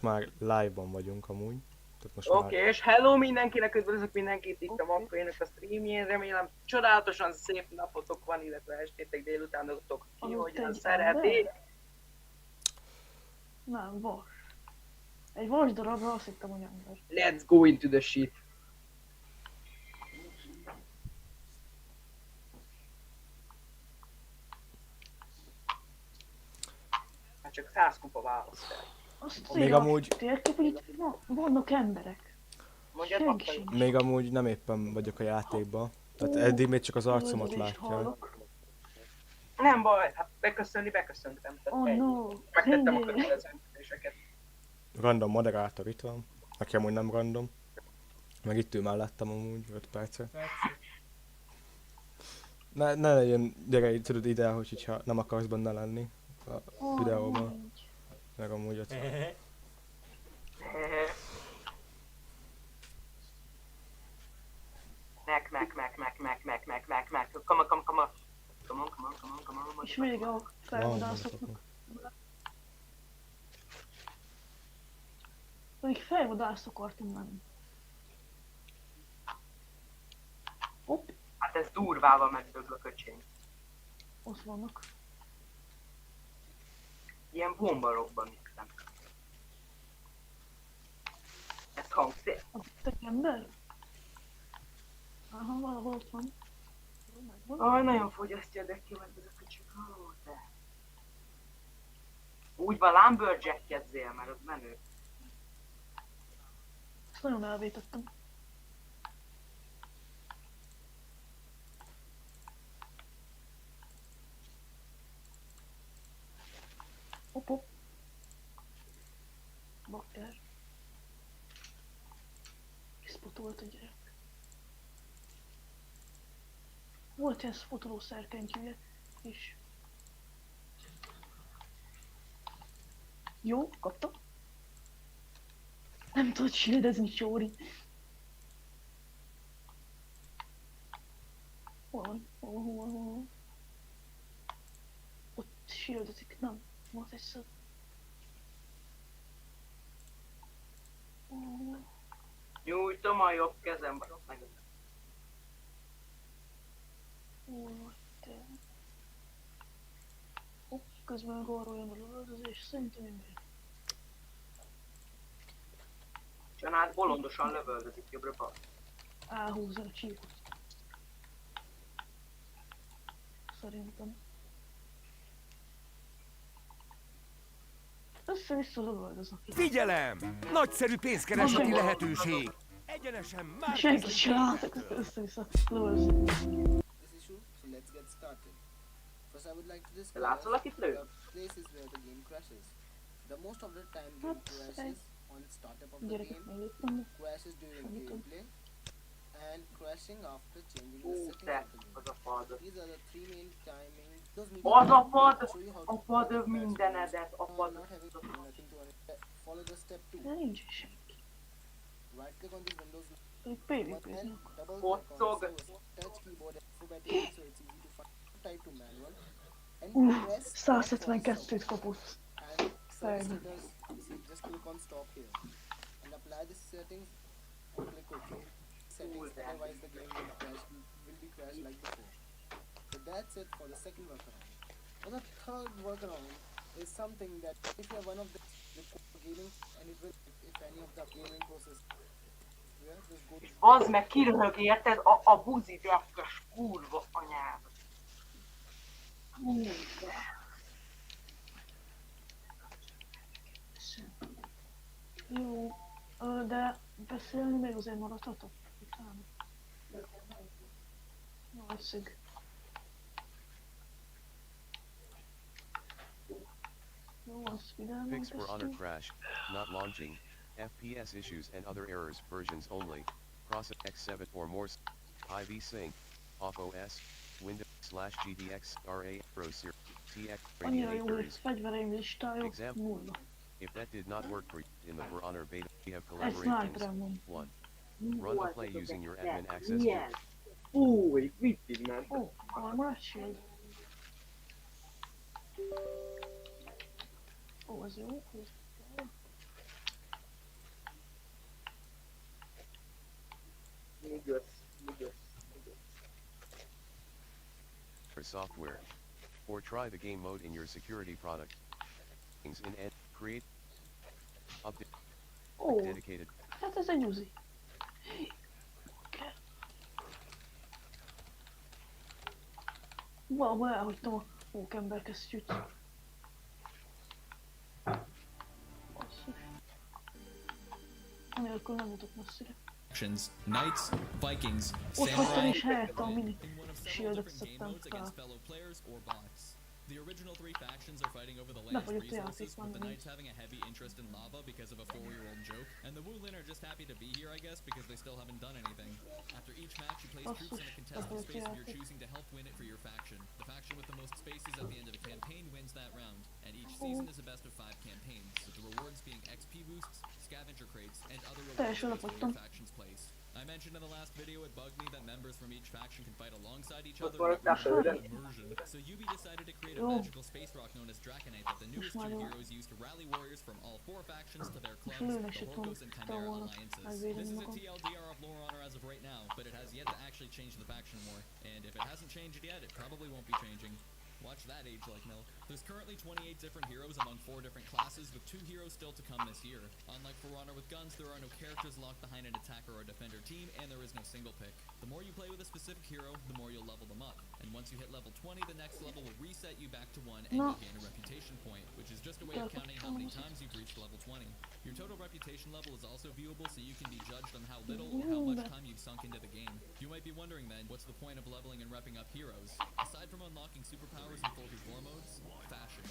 Már live-ban vagyunk amúgy. Tehát most Oké, már... és hello mindenkinek, üdvözlök mindenkit itt a Makrének a streamjén, remélem csodálatosan szép napotok van, illetve estétek, délutánotok ki, Aludt hogyan egy szereti. ember? Nem, vas. Egy vas darabra azt hittem, hogy ember. Let's go into the shit. Hát csak 100 kupa választ el. Azt Még írja amúgy- a térkép, hogy itt vannak emberek. Mondjátok, Senki hogy sincs. Még amúgy nem éppen vagyok a játékban. Tehát eddig még csak az arcomat Üldözést látja. hallok. nem baj, hát beköszöntem. Tehát Oh ennyi. no, Megtettem a Cindy. kötelező intézkedéseket. Random moderátor itt van. Aki amúgy nem random. Meg itt ül mellettem amúgy 5 percre. Ne legyen, gyere tudod ide, hogyha nem akarsz benne lenni a videóban. nincs. Meg amúgy ott. Meg. Come on. És még a fejvadászoknak. Még fejvadász akartunk menni. Hopp, Hát ez durvával megdöglök, öcsém. ott vannak. Ilyen bombarokban néztem. Ez hangszél. Egy ember? Aha, valahol ott van. Aj, nagyon fogyasztja a dekkimet ez a kicsi. Ó, de. Úgy van, Lumberjack-kezzél, mert az menő. Ezt nagyon elvétettem. Hopp. Bakker. Kispotolt a gyerek. Volt ilyen fotoló szerkentyűje, és... Jó, kapta. Nem tudod shieldezni, Csóri. Hol van? Ott shieldezik, nem. Volt egy szög. Nyújtom a jobb kezem, vagy meg. Hopp, közben arról jön a lövöldözés, szerintem én megyek. Csanád bolondosan lövöldözik jobbra-balra. Elhúzza a csíkot. Szerintem. Össze-vissza lövöldöznek. Figyelem! Nagyszerű pénzkereseti lehetőség! Egyenesen már Senki sem látok, össze-vissza lövöldöznek. This issue, so let's get started. First, I would like to discuss Látsz valakit lő? the places where the game crashes. The most of the time, game crashes on startup of the Gyerekek game, mellé crashes during gameplay, and crashing after changing the Ú, settings te, of the game. az a fad. These are the three main timing. Those Az a fad! show you how A to fad crash mindenedet, a games, fad. not having nothing to follow the step 2. De nincs senki. Right click on these windows. Ők One PvP-znek. and double Ott click on szog. touch keyboard alphabetically so it's easy to find. Type to manual and press 172-t kapott. and Fine. service status. See, just click on stop here and apply the settings and click OK. Settings, otherwise the game will be crashed like before. So that's it for the second workaround. For the third workaround is something that if you are one of the gaming and it will if any of the gaming process just go Az meg kiröhög, érted? A buzi dekkes kurva anyád. Hú, de. Jó, de beszélni még azért maradhatok utána. Nagyszög. Jó, azt videóban Fix for honor kezdtünk. crash, not launching, FPS issues and other errors versions only, process X7 or more, IV sync, off OS, Windows/GDX RA Pro Series, TX Annyira jó, hogy 8830. fegyvereim listája Example. nulla. If that did not work for you in the For Honor beta, we have Ez collaborations. sniperem van. 1. Run the play using your admin access Milyen? to Fúj, mit innen? Ó, armor shield. Ó, ez jó, ez jó. For software. Or try the game mode in your security product. Things in and create. Update. Ó, Dedicated. hát ez egy uzi. Valahol elhagytam a pókember kesztyűt. Basszus. Anélkül nem jutok messzire. Knights, Vikings, Ott hagytam Samurai, is helyette a mini in one of several shieldet different game szedtem modes fel. against fellow players or bots. The original three factions are fighting over the land's Befagyott a resources, játék with már the megint. Knights having a heavy interest in lava because of a 4-year-old joke, and the Wulin are just happy to be here, I guess, because they still haven't done anything. After each match, you place troops in a contested space of your choosing to help win it for your faction. The faction with the most spaces at the end of a campaign wins that round, and each season is a best of 5 campaigns, with the rewards being XP boosts, scavenger crates, and other rewards Teljesen based on your lepottam. faction's place. I mentioned in the last video it bugged me that members from each faction can fight alongside each other Ott without maradtál immersion. So Yubi decided to create a Jó. magical space rock known as Draconite that the newest már two jó. heroes use to rally warriors from all 4 factions to their clubs, lőnek the se Horkos and tudtam Chimera volna alliances. megvédeni This is a magam. TLDR of Lore Honor as of right now, but it has yet to actually change the faction war. And if it hasn't changed yet, it probably won't be changing. Watch that age like milk. There's currently 28 different heroes among 4 different classes, with 2 heroes still to come this year. Unlike For Honor with guns, there are no characters locked behind an attacker or defender team, and there is no single pick. The more you play with a specific hero, the more you'll level them up. And once you hit level 20, the next level will reset you back to 1 and No. you'll gain a reputation point, which is just a way of counting how many times you've reached level 20. Your total reputation level is also viewable, so you can be judged on how little or how much time you've sunk into the game. You might be wondering then, what's the point of leveling and repping up heroes? Aside from unlocking superpowers and 4v4 modes, fashion.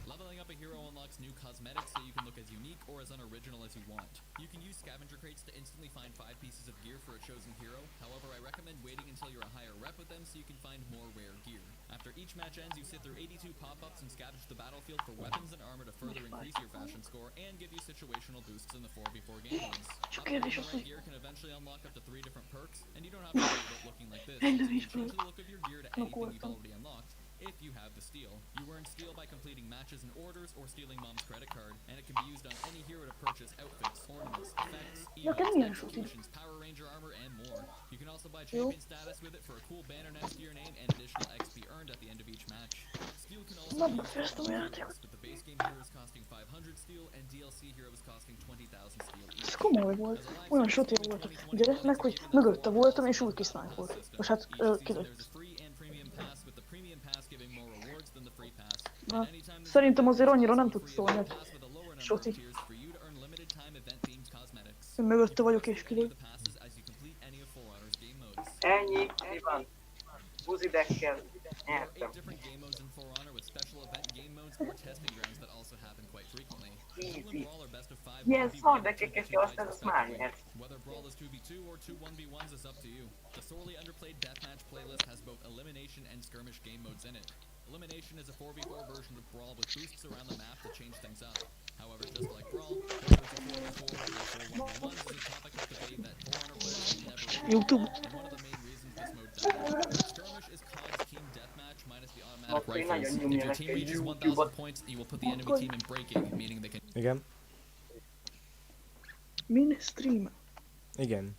Leveling up a hero unlocks new cosmetics so you can look as unique or as unoriginal as you want. You can use scavenger crates to instantly find 5 pieces of gear for a chosen hero. However, I recommend waiting until you're a higher rep with them so you can find more rare gear. After each match ends, you sit through 82 pop-ups and scavenge the battlefield for weapons and armor to further increase your fashion score and give you situational boosts in the 4v4 game modes. Upgrading the right gear can eventually unlock up to 3 different perks, and you don't have to worry about looking like this. You can change the look of your gear to anything you've already unlocked. If you have the steel. You earn steel by completing matches and orders or stealing mom's credit card, and it can be used on any hero to purchase outfits, ornaments, effects, emotes, executions, Power Ranger armor, and more. You can also buy champion status with it for a cool banner next to your name and additional XP earned at the end of each match. Steel can also be used for heroes, with the base game heroes costing 500 steel and DLC heroes costing 20,000 steel each. Ez komoly volt. Olyan sötét volt a gyereknek, hogy mögötte voltam és úgy kisznájfolt. Most hát kilőtt. Na, szerintem azért annyira nem tudsz szólni, hogy Soti. Én mögötte vagyok és kilőtt. Ennyi, mi van? Buzidekkel nyertem. Easy. Ilyen szardekeket használ, az már nyert. Whether Brawl is 2v2 or 2 1v1s is up to you. The sorely underplayed deathmatch playlist has both elimination and skirmish game modes in it. Elimination is a 4v4 version of Brawl with boosts around the map to change things up. However, just like Brawl, whether it's a 4v4 or a 4 1v1 is a topic of debate that For Honor players have never won. YouTube. And one of the main reasons this mode died. Skirmish is COD's team deathmatch minus the automatic rifles. If your team reaches 1,000 points, you will put the enemy team in breaking, meaning they can... Igen. Min stream. Igen.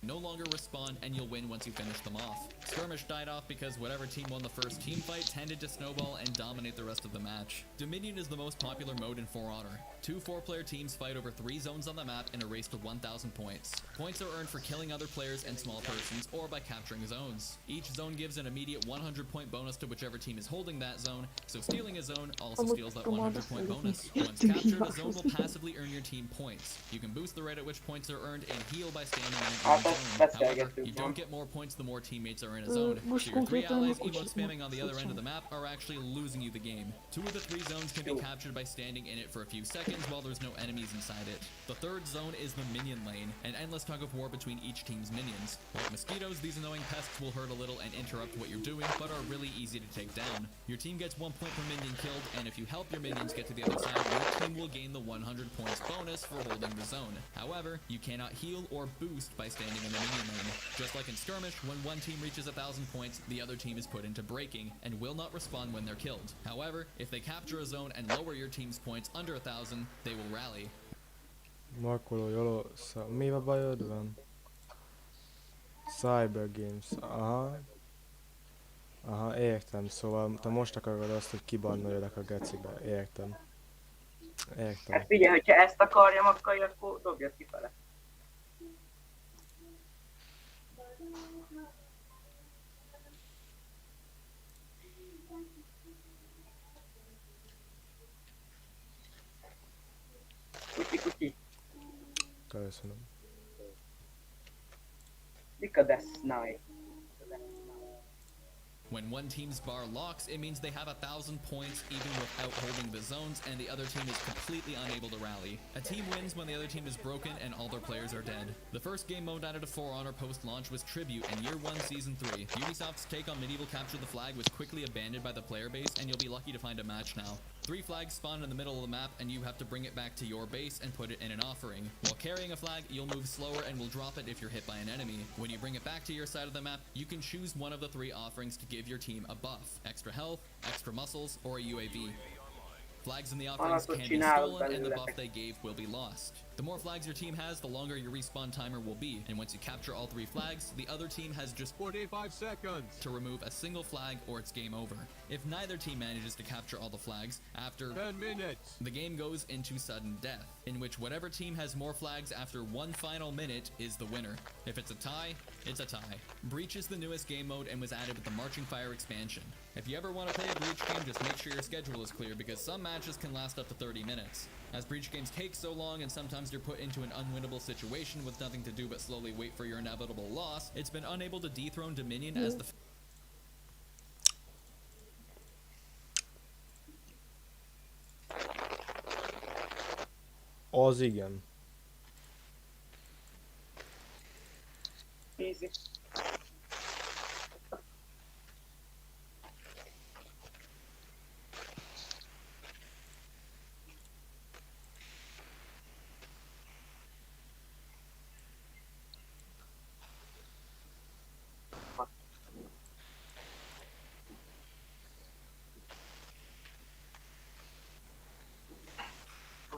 no longer respawn, and you'll win once you finish them off. Skirmish died off because whatever team won the first team fight tended to snowball and dominate the rest of the match. Dominion is the most popular mode in For Honor. 2 4-player teams fight over 3 zones on the map in a race to 1,000 points. Points are earned for killing other players and small persons, or by capturing zones. Each zone gives an immediate 100-point bonus to whichever team is holding that zone, so stealing a zone also steals that 100-point bonus. Once captured, a zone will passively earn your team points. You can boost the rate at which points are earned and heal by standing in an zone. However, you don't get more points the more teammates are in a zone, so your 3 allies emote spamming on the other end of the map are actually losing you the game. 2 of the 3 zones can be captured by standing in it for a few seconds while there's no enemies inside it. The 3rd zone is the Minion Lane, an endless tug of war between each team's minions. Like mosquitoes, these annoying pests will hurt a little and interrupt what you're doing, but are really easy to take down. Your team gets 1 point per minion killed, and if you help your minions get to the other side, your team will gain the 100 points bonus for holding the zone. However, you cannot heal or boost by standing in the Minion Lane. Just like in Skirmish, when one team reaches 1,000 points, the other team is put into breaking and will not respond when they're killed. However, if they capture a zone and lower your team's points under 1,000, they will rally. Markoló, jól, mi a bajod van? Cyber Games, aha. Aha, értem, szóval te most akarod azt, hogy kibannoljak a gecibe, értem. Értem. Hát figyelj, hogyha ezt akarja Makkai, akkor dobja kifele. Kutyi. Köszönöm. Mika das snipe. When one team's bar locks, it means they have 1,000 points even without holding the zones, and the other team is completely unable to rally. A team wins when the other team is broken and all their players are dead. The first game mode added to For Honor post-launch was Tribute in Year 1 Season 3. Ubisoft's take on medieval capture the flag was quickly abandoned by the player base, and you'll be lucky to find a match now. 3 flags spawn in the middle of the map, and you have to bring it back to your base and put it in an offering. While carrying a flag, you'll move slower and will drop it if you're hit by an enemy. When you bring it back to your side of the map, you can choose one of the 3 offerings to give your team a buff: extra health, extra muscles, or a UAV. Flags in the offerings can be stolen, and the buff they gave will be lost. The more flags your team has, the longer your respawn timer will be, and once you capture all 3 flags, the other team has just 45 seconds to remove a single flag or it's game over. If neither team manages to capture all the flags, after 10 minutes. the game goes into sudden death, in which whatever team has more flags after one final minute is the winner. If it's a tie, it's a tie. Breach is the newest game mode and was added with the Marching Fire expansion. If you ever want to play a Breach game, just make sure your schedule is clear, because some matches can last up to 30 minutes. As Breach games take so long and sometimes you're put into an unwinnable situation with nothing to do but slowly wait for your inevitable loss, it's been unable to dethrone Dominion as the Az igen. Easy.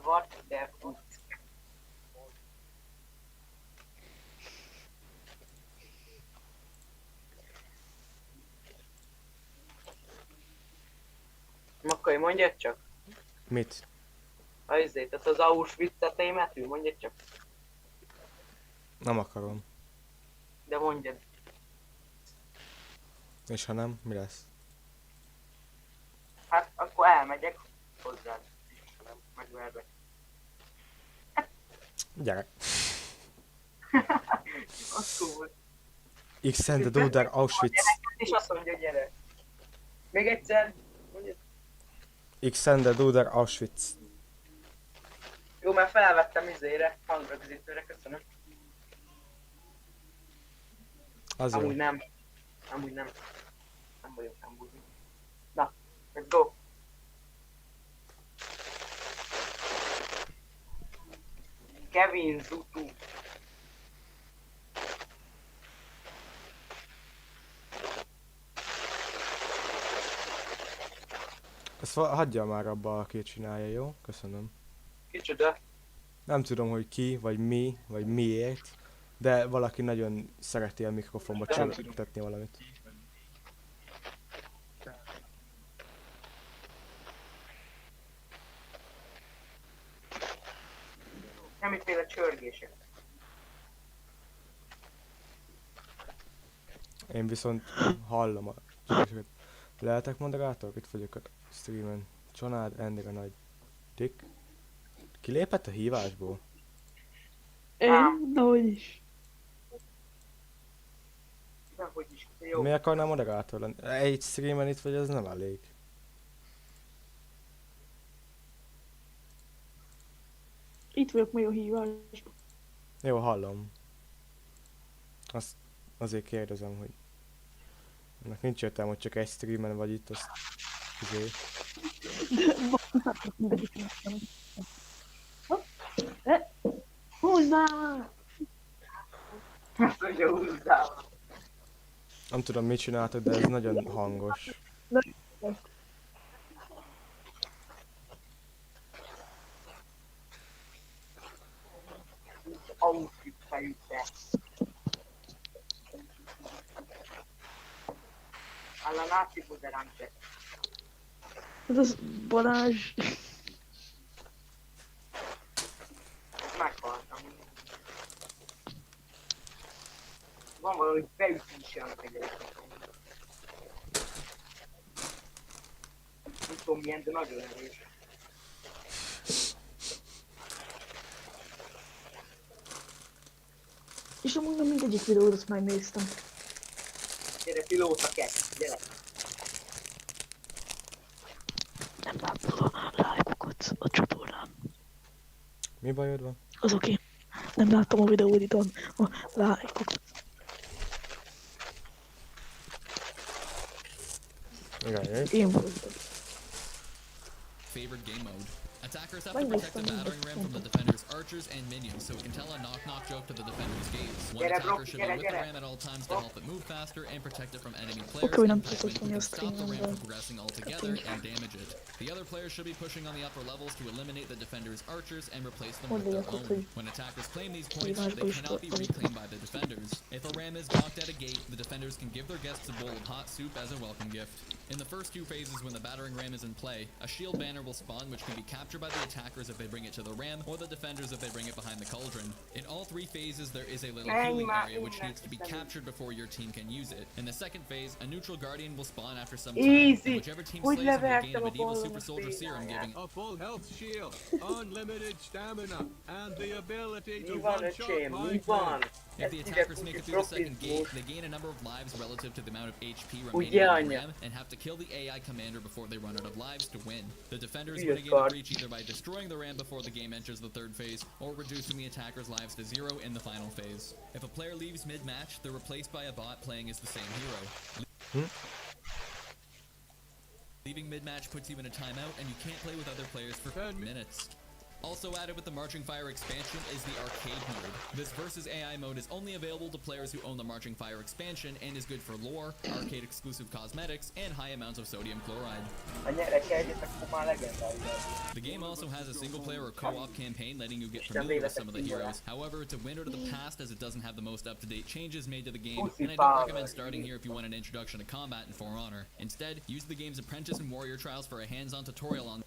What the fuck? Makkai, mondjad csak. Mit? Tehát az Auschwitz-et németül, mondjad csak. Nem akarom. De mondjad. És ha nem, mi lesz? Hát akkor elmegyek hozzád. És ha nem, megverlek. Gyere. Akkor X-en de Duder Auschwitz. és azt mondja, hogy gyere. Még egyszer. Mondjad. X-en de Duder Auschwitz. Jó, mert felvettem izére, hangrögzítőre, köszönöm. Az jó. Amúgy nem. Amúgy nem. Nem vagyok nem búzni. Na, let's go. Kevin Zutu. Ezt hagyja már abba, aki csinálja, jó? Köszönöm. Kicsoda. Nem tudom, hogy ki, vagy mi, vagy miért, de valaki nagyon szereti a mikrofonba csörtetni valamit. Semmiféle csörgések. Én viszont hallom a csörgéseket. Lehetek moderátor? Itt vagyok a streamen. Csanád, Endire nagy. Dick. Kilépett a hívásból? Én? De hogy is. Dehogy is, jó. Miért akarnál moderátor lenni? Egy streamen itt vagy, ez nem elég. Itt vagyok még a hívásban. Jó, hallom. Azért kérdezem, hogy... Ennek nincs értelme, hogy csak egy streamen vagy itt, azt... Azért. Húzzál! Azt mondja, húzzál. Nem tudom mit csináltak, de ez nagyon hangos. Outfit fejükbe. Alla nazi buderante. Ez az Balázs. Meghaltam. Van valami beütésen egyébként. Nem tudom milyen, de nagyon erős. És amúgy nem mindegyik videót megnéztem. Gyere, pilóta kezd, gyere. Nem láttam a lájkokat a csatornán. Mi bajod van? Az oké. Nem láttam a videóidon a lájkokat. Igen, Én voltam. Favored game mode. Attackers have to protect the battering ram from the defender's archers and minions, so it can tell a knock-knock joke to the defender's gaze. One attacker should be with the ram at all times to help it move faster and protect it from enemy players, Okay, and nem pikemen tudok who a can stop the ram streamemben. from progressing altogether and damage it. The other players should be pushing on the upper levels to eliminate the defender's archers and replace them with their own. When attackers claim these points, they cannot be reclaimed by the defenders. If a ram is docked at a gate, the defenders can give their guests a bowl of hot soup as a welcome gift. In the first two phases when the battering ram is in play, a shield banner will spawn which can be captured by the attackers if they bring it to the ram, or the defenders if they bring it behind the cauldron. In all three phases there is a little healing area which needs to be captured before your team can use it. In the second phase, a neutral guardian will spawn after some time, Easy. and whichever team Úgy slays him will gain levertem a a medieval ballon super soldier a serum giving A full health shield, unlimited stamina, and the ability to Mi van, one-shot öcsém? Mi my van? If the Ez attackers ide make it kicsit through the second gate, profizmus. they gain a number of lives relative to the amount of HP Ugye, remaining on the anya? ram and have to kill the AI commander before they run out of lives to win. The defenders Hülye win a game of szar. breach either by destroying the ram before the game enters the third phase or reducing the attackers' lives to 0 in the final phase. If a player leaves mid-match, they're replaced by a bot playing as the same hero. Leaving mid-match puts you in a timeout and you can't play with other players for 10 minutes. Also added with the Marching Fire expansion is the Arcade mode. This versus AI mode is only available to players who own the Marching Fire expansion and is good for lore, arcade exclusive cosmetics, and high amounts of sodium chloride. A nyerek egyet, akkor már legendális. The game also has a single player or co-op campaign letting you get familiar with some of the heroes. However, it's a window to the past as it doesn't have the most up-to-date changes made to the game, and I don't recommend starting here if you want an introduction to combat in For Honor. Instead, use the game's Apprentice and Warrior trials for a hands-on tutorial on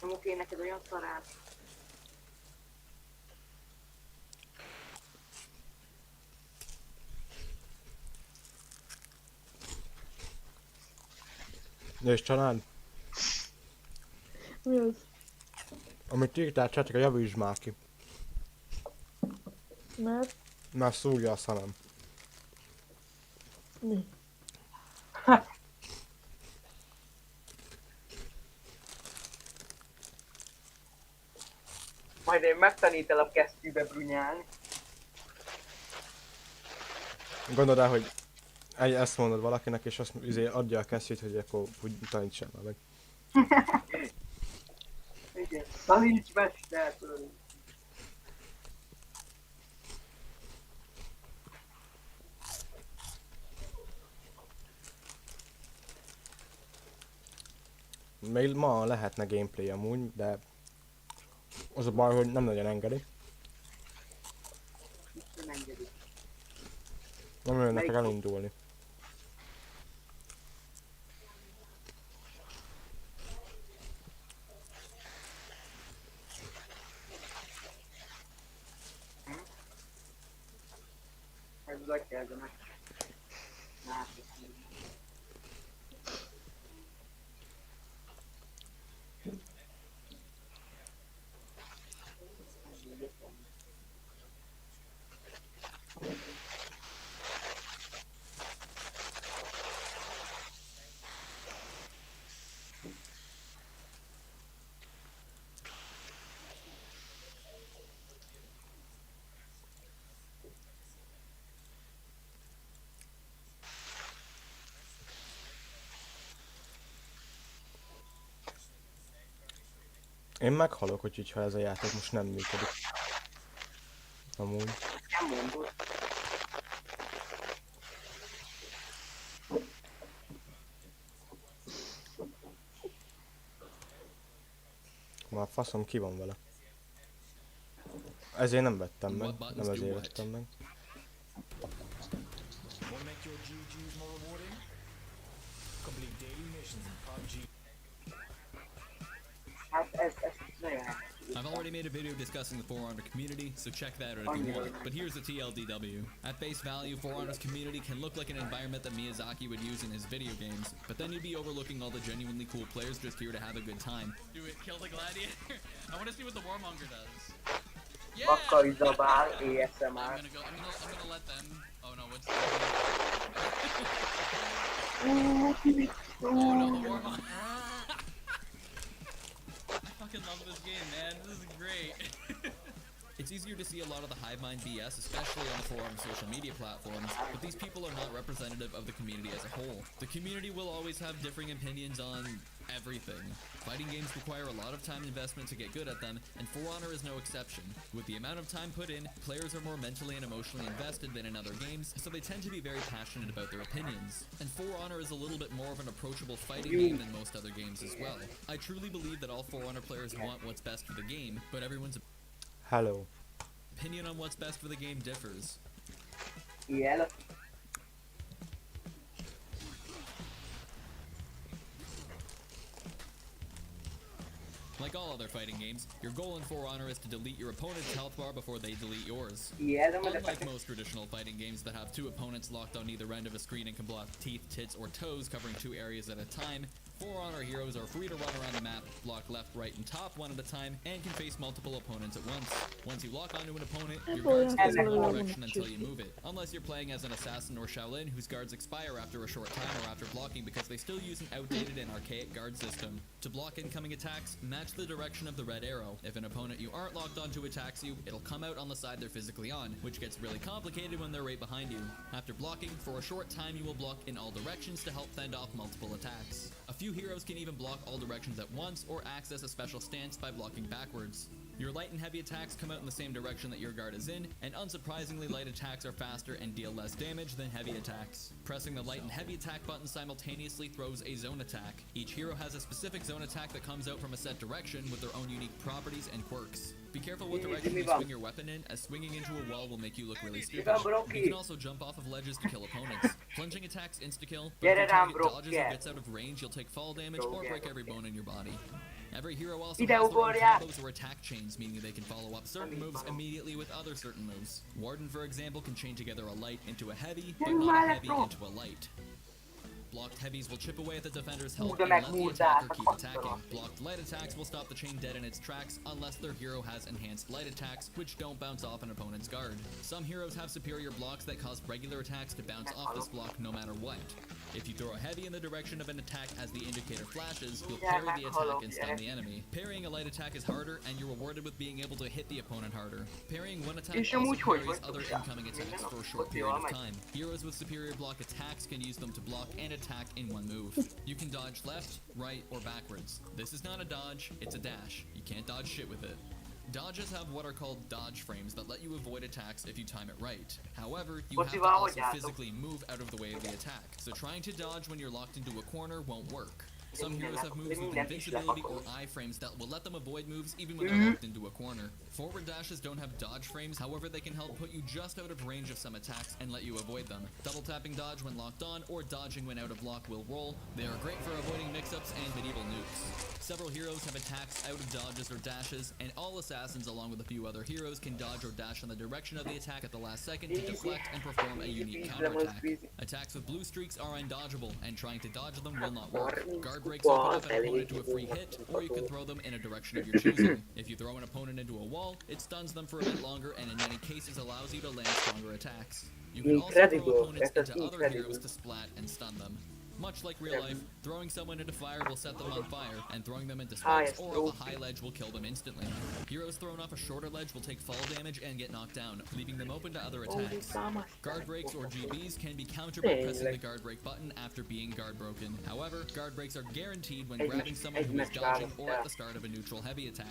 Nem oké, neked olyan szarát. És család, Mi az? amit írtál csátra, javítsd már ki. Mert? Mert szúrja a szemem. Mi? Majd én megtanítalak kesztyűbe brunyálni. Gondold el, hogy ezt mondod valakinek, és azt adja a kesztyűt, hogy akkor úgy tanítsál már meg. Igen, taníts mestertől. Még ma lehetne gameplay amúgy, de az a baj, hogy nem nagyon engedi. Nem engedik. Nem jönnek elindulni. Ez zakeldenek. Én meghalok, úgyhogy ha ez a játék most nem működik. Amúgy. Nem mondod. Már faszom ki van vele. Ezért nem vettem meg, What buttons nem do ezért what? vettem meg. Want to make your GGs more rewarding? Complete daily missions in PUBG. Hát ez nagyon I've already made a video discussing the For Honor community, so check that out if you want. But here's the TLDW. At face value, For Honor's community can look like an environment that Miyazaki would use in his video games, but then you'd be overlooking all the genuinely cool players just here to have a good time. Do it, kill the gladiator. I want to see what the warmonger does. Yeah! Bakkali zabál, I'm ASMR. gonna let them. Oh no, what's Oh no, the warmonger. I fucking love this game, man. This is great. It's easier to see a lot of the hive mind BS, especially on the forum social media platforms, but these people are not representative of the community as a whole. The community will always have differing opinions on everything. Fighting games require a lot of time investment to get good at them, and For Honor is no exception. With the amount of time put in, players are more mentally and emotionally invested than in other games, so they tend to be very passionate about their opinions. And For Honor is a little bit more of an approachable fighting game than most other games as well. I truly believe that all For Honor players want what's best for the game, but everyone's Hello. opinion on what's best for the game differs. Ilyen. Like all other fighting games, your goal in For Honor is to delete your opponent's health bar before they delete yours. Ilyen, Unlike most traditional fighting games that have two opponents locked on either end of a screen and can block teeth, tits, or toes covering two areas at a time, For Honor heroes are free to run around the map, block left, right, and top one at a time, and can face multiple opponents at once. Once you lock onto an opponent, your guards face in one direction until you move it. Unless you're playing as an assassin or Shaolin, whose guards expire after a short time or after blocking because they still use an outdated and archaic guard system. To block incoming attacks, match the direction of the red arrow. If an opponent you aren't locked onto attacks you, it'll come out on the side they're physically on, which gets really complicated when they're right behind you. After blocking, for a short time you will block in all directions to help fend off multiple attacks. A few heroes can even block all directions at once or access a special stance by blocking backwards. Your light and heavy attacks come out in the same direction that your guard is in, and unsurprisingly light attacks are faster and deal less damage than heavy attacks. Pressing the light and heavy attack button simultaneously throws a zone attack. Each hero has a specific zone attack that comes out from a set direction with their own unique properties and quirks. Be careful what direction you swing your weapon in, as swinging into a wall will make you look really stupid. You can also jump off of ledges to kill opponents. Plunging attacks insta-kill, but if your target dodges or gets out of range, you'll take fall damage or break every bone in your body. Every hero also has their own combos or attack chains, meaning they can follow up certain moves immediately with other certain moves. Warden, for example, can chain together a light into a heavy, but not a heavy into a light. Blocked heavies will chip away at the defender's health and let the attacker keep attacking. Blocked light attacks will stop the chain dead in its tracks unless their hero has enhanced light attacks, which don't bounce off an opponent's guard. Some heroes have superior blocks that cause regular attacks to bounce off this block no matter what. If you throw a heavy in the direction of an attack as the indicator flashes, you'll parry the attack and stun the enemy. Parrying a light attack is harder, and you're rewarded with being able to hit the opponent harder. Parrying one attack also parries other incoming attacks for a short period of time. Heroes with superior block attacks can use them to block and attack in one move. You can dodge left, right, or backwards. This is not a dodge, it's a dash. You can't dodge shit with it. Dodges have what are called dodge frames that let you avoid attacks if you time it right. However, you have to also physically move out of the way of the attack, so trying to dodge when you're locked into a corner won't work. Some heroes have moves with invincibility or iframes that will let them avoid moves even when they're locked into a corner. Forward dashes don't have dodge frames, however they can help put you just out of range of some attacks and let you avoid them. Double tapping dodge when locked on or dodging when out of lock will roll. They are great for avoiding mix-ups and medieval nukes. Several heroes have attacks out of dodges or dashes, and all assassins along with a few other heroes can dodge or dash in the direction of the attack at the last second to deflect and perform a unique counterattack. Attacks with blue streaks are undodgeable, and trying to dodge them will not work. Guard breaks open up an opponent to a free hit, or you can throw them in a direction of your choosing. If you throw an opponent into a wall, it stuns them for a bit longer and in many cases allows you to land stronger attacks. You can also throw opponents into other heroes to splat and stun them. Much like real life, throwing someone into fire will set them on fire, and throwing them into Ah, spikes yes, or true. off a high ledge will kill them instantly. Heroes thrown off a shorter ledge will take fall damage and get knocked down, leaving them open to other Holy attacks. Thomas. Guard breaks or GBs can be countered by pressing the guard break button after being guard broken. However, guard breaks are guaranteed when grabbing someone who is dodging or at the start of a neutral heavy attack.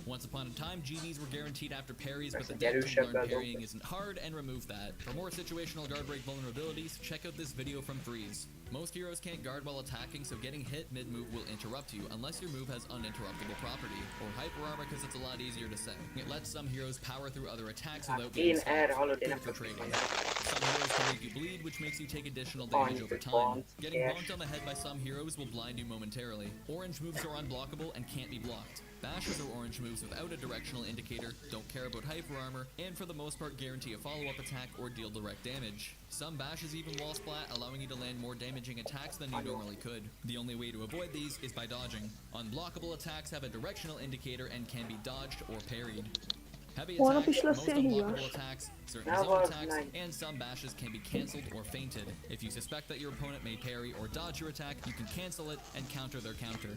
Once upon a time, GBs were guaranteed after parries, but the dev team learned parrying isn't hard and removed that. For more situational guard break vulnerabilities, check out this video from Freeze. Most heroes can't guard while attacking, so getting hit mid-move will interrupt you unless your move has uninterruptible property, or hyper armor because it's a lot easier to say. It lets some heroes power through other attacks without being Én erre stopped. hallod, én Good nem for tudtam trading. mondani. Some heroes can make you bleed, which makes you take additional damage over time. Getting bonked on the head by some heroes will blind you momentarily. Orange moves are unblockable and can't be blocked. Bashes are orange moves without a directional indicator, don't care about hyper armor, and for the most part guarantee a follow-up attack or deal direct damage. Some bashes even wall splat, allowing you to land more damaging attacks than you normally could. The only way to avoid these is by dodging. Unblockable attacks have a directional indicator and can be dodged or parried. Heavy Holnap attacks, is lesz most ilyen unblockable híjas. attacks, certain Na, zone bazd attacks, meg. and some bashes can be cancelled or feinted. If you suspect that your opponent may parry or dodge your attack, you can cancel it and counter their counter.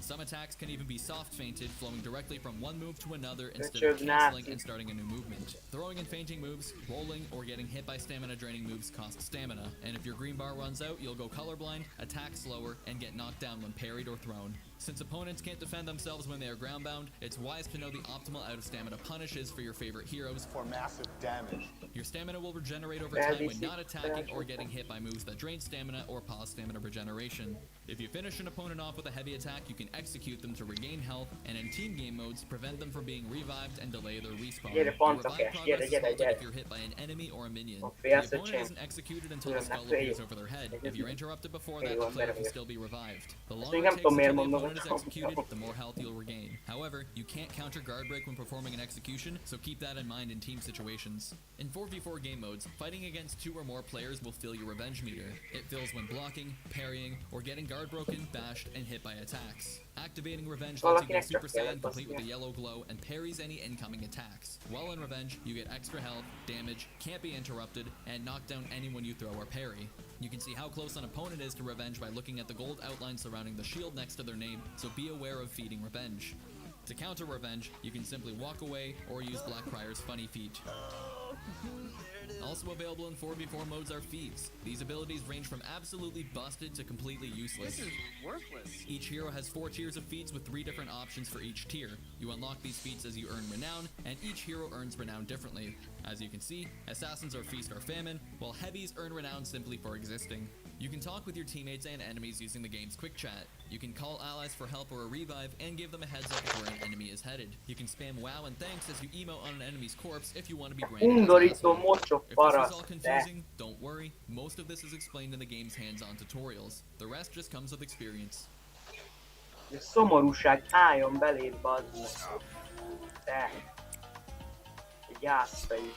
Some attacks can even be soft feinted, flowing directly from one move to another instead of Richard cancelling Nazi. and starting a new movement. Throwing and feinting moves, rolling, or getting hit by stamina draining moves cost stamina, and if your green bar runs out, you'll go colorblind, attack slower, and get knocked down when parried or thrown. Since opponents can't defend themselves when they are groundbound, it's wise to know the optimal out of stamina punishes for your favorite heroes. For massive damage. Your stamina will regenerate over time when not attacking or getting hit by moves that drain stamina or pause stamina regeneration. If you finish an opponent off with a heavy attack, you can execute them to regain health, and in team game modes, prevent them from being revived and delay their respawn. Gyere, Your pontok revive es, progress gyere, is gyere, halted gyere. if you're hit by an enemy or a minion. Ott The félsz, opponent öcsém. isn't executed until the Tudom, skull ne féljél. appears over their head. If you're interrupted before that, Jó, the van, player can berevélek. still be revived. The Ezt longer még it nem takes tudom miért until the mondom, opponent is hogy executed, the more health you'll regain. However, you can't counter guard break when performing an execution, so keep that in mind in team situations. In 4v4 game modes, fighting against 2 or more players will fill your revenge meter. It fills when blocking, parrying, or getting guard broken, bashed, and hit by attacks. Activating revenge lets you go Valakinek Super csak kellett Saiyan complete with a basznia. yellow glow and parries any incoming attacks. While in revenge, you get extra health, damage, can't be interrupted, and knock down anyone you throw or parry. You can see how close an opponent is to revenge by looking at the gold outline surrounding the shield next to their name, so be aware of feeding revenge. To counter revenge, you can simply walk away or use Blackbriar's funny feet. Also available in 4v4 modes are feats. These abilities range from absolutely busted to completely useless. This is worthless. Each hero has 4 tiers of feats with 3 different options for each tier. You unlock these feats as you earn renown, and each hero earns renown differently. As you can see, assassins are feast or famine, while heavies earn renown simply for existing. You can talk with your teammates and enemies using the game's quick chat. You can call allies for help or a revive and give them a heads up of where an enemy is headed. You can spam WoW and thanks as you emote on an enemy's corpse if you want to be branded as an Undorító asshole. mocsok If this is paraszt, all de. confusing, don't worry. Most of this is explained in the game's hands-on tutorials. The rest just comes with experience. Ez szomorúság, álljon beléd, bazd meg. Te. Egy gyászfejű.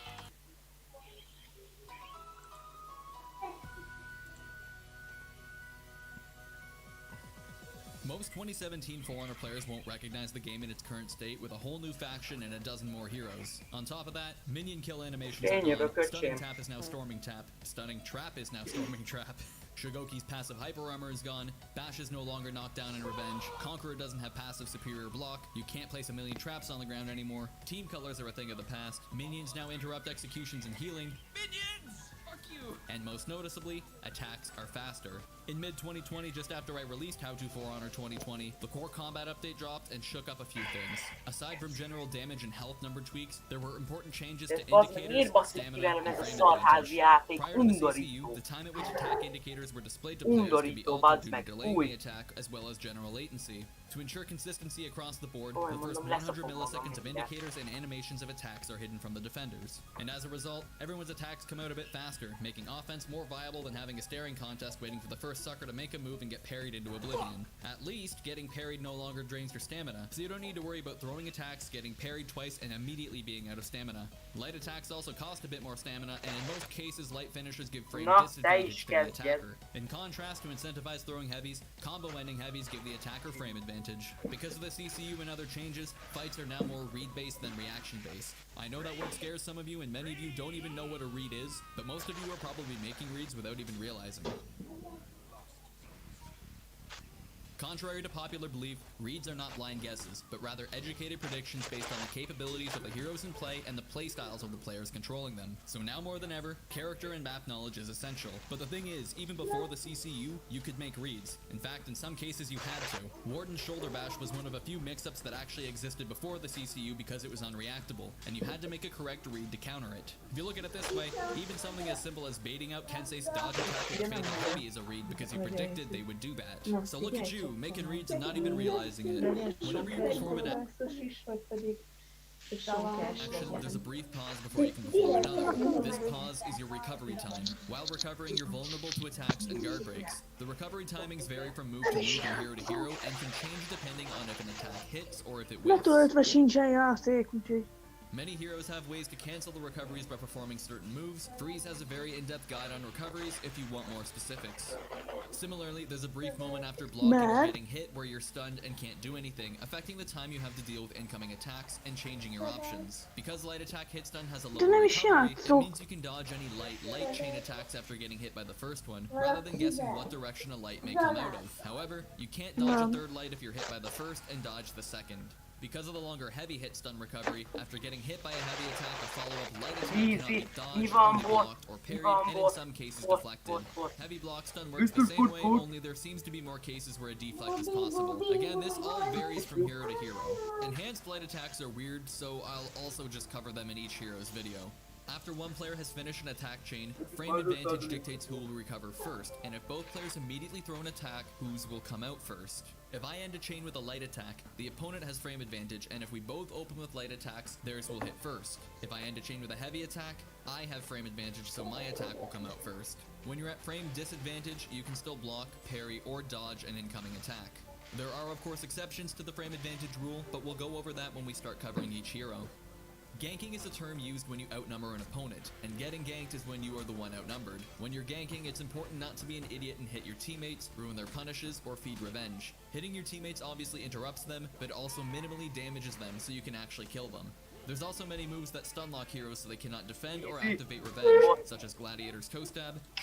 Most 2017 For Honor players won't recognize the game in its current state with a whole new faction and a dozen more heroes. On top of that, minion kill animations are Tényleg, gone. ököcsém. Stunning Tap is now Storming Tap. Stunning Trap is now Storming Trap. Shigoki's passive hyper armor is gone. Bash is no longer knocked down in revenge. Conqueror doesn't have passive superior block. You can't place a million traps on the ground anymore. Team colors are a thing of the past. Minions now interrupt executions and healing. Minions! Fuck you! And most noticeably, attacks are faster. In mid-2020, just after I released How to For Honor 2020, the core combat update dropped and shook up a few things. Aside from general damage and health number tweaks, there were important changes to Ez bazd meg, indicators, miért baszik ki stamina, velem and ez a frame szarházi advantage. játék? Prior to the CCU, Undorító. the time at which attack indicators were displayed to players could be Undorító, altered bazd due meg, to delaying új. the attack as well as general latency. To ensure consistency across the board, Oh, the first mondom, 100 leszopom milliseconds of magam, indicators and animations of attacks are hidden from the defenders. And as a result, everyone's attacks come out a bit faster, making offense more viable than having a staring contest waiting for the first sucker to make a move and get parried into oblivion. At least, getting parried no longer drains your stamina, so you don't need to worry about throwing attacks, getting parried twice, and immediately being out of stamina. Light attacks also cost a bit more stamina, and in most cases, light finishers give frame Na, te disadvantage is to the kezdjed. attacker. In contrast, to incentivize throwing heavies, combo ending heavies give the attacker frame advantage. Because of the CCU and other changes, fights are now more read-based than reaction-based. I know that word scares some of you, and many of you don't even know what a read is, but most of you are probably making reads without even realizing. Contrary to popular belief, reads are not blind guesses, but rather educated predictions based on the capabilities of the heroes in play and the playstyles of the players controlling them. So now more than ever, character and map knowledge is essential. But the thing is, even before the CCU, you could make reads. In fact, in some cases you had to. Warden's Shoulder Bash was one of a few mix-ups that actually existed before the CCU because it was unreactable, and you had to make a correct read to counter it. If you look at it this way, even something as simple as baiting out Kensei's dodge attack with Fatal Heavy is a read because you predicted they would do that. So look at you, making reads and not even realizing it. Whenever you perform an action, there's a brief pause before you can perform another. This pause is your recovery time. While recovering, you're vulnerable to attacks and guard breaks. The recovery timings vary from move to move and hero to hero and can change depending on if an attack hits or if it whiffs. Letöltve sincsen játék, úgyhogy... Many heroes have ways to cancel the recoveries by performing certain moves. Freeze has a very in-depth guide on recoveries if you want more specifics. Similarly, there's a brief moment after blocking or getting hit where you're stunned and can't do anything, affecting the time you have to deal with incoming attacks and changing your options. Because light attack hit stun has a low recovery, it means you can dodge any light chain attacks after getting hit by the first one, rather than guessing what direction a light may come out of. However, you can't dodge a third light if you're hit by the first and dodge the second. Because of the longer heavy hit stun recovery, after getting hit by a heavy attack, a follow-up light attack cannot get dodged, only blocked, or parried, and in some cases deflected. Heavy block stun works the same way, only there seems to be more cases where a deflect is possible. Again, this all varies from hero to hero. Enhanced light attacks are weird, so I'll also just cover them in each hero's video. After one player has finished an attack chain, frame advantage dictates who will recover first, and if both players immediately throw an attack, whose will come out first. If I end a chain with a light attack, the opponent has frame advantage, and if we both open with light attacks, theirs will hit first. If I end a chain with a heavy attack, I have frame advantage, so my attack will come out first. When you're at frame disadvantage, you can still block, parry, or dodge an incoming attack. There are of course exceptions to the frame advantage rule, but we'll go over that when we start covering each hero. Ganking is a term used when you outnumber an opponent, and getting ganked is when you are the one outnumbered. When you're ganking, it's important not to be an idiot and hit your teammates, ruin their punishes, or feed revenge. Hitting your teammates obviously interrupts them, but also minimally damages them so you can actually kill them. There's also many moves that stunlock heroes so they cannot defend or activate revenge, such as Gladiator's Toe Stab,